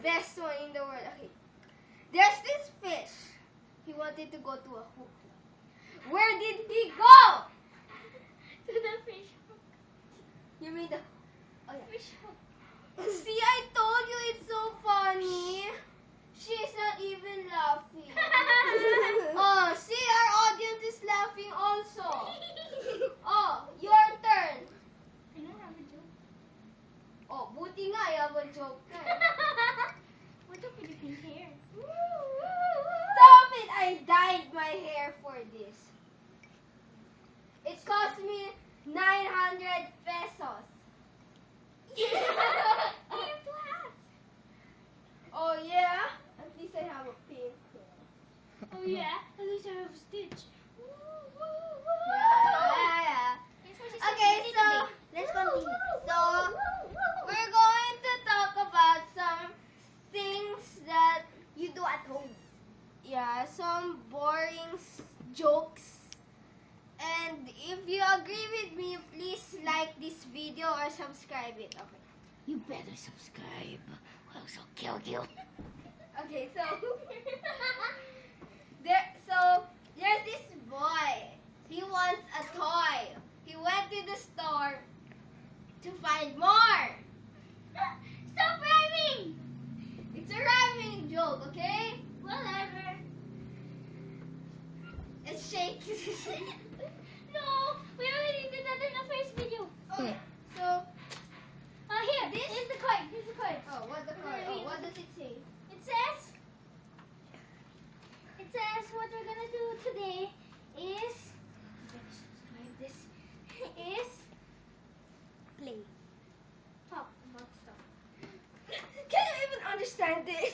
best one in the world. Okay. There's this fish. He wanted to go to a hook. Where did he go? To the fish hook. You mean the... Oh, yeah. Fish hook. See, I told you it's so funny. She's not even laughing. Oh, see, our audience is laughing also. Oh, your turn. I don't have a joke. Oh, buti nga, you have a joke. What up with the pink hair? Stop it! I dyed my hair for this. It cost me 900 pesos. You have two hats. Oh, yeah? At least I have a pink hair. Oh yeah? At least I have a stitch. Yeah. Okay, so let's continue. So, we're going to talk about some things that You do at home. yeah, some boring jokes. And if you agree with me, please like this video or subscribe it. Okay. You better subscribe, or else I'll kill you. Okay, so there's this boy. He wants a toy. He went to the store to find more. Stop rhyming! It's a rhyming joke, okay? Whatever. It's shaky. No, we already did that in the first video. Okay, so Here, here's the card. Here's the card. oh, what the card? Oh, what does it say? It says what we're gonna do today is, you better subscribe this, is play. Talk about stuff. Can you even understand this?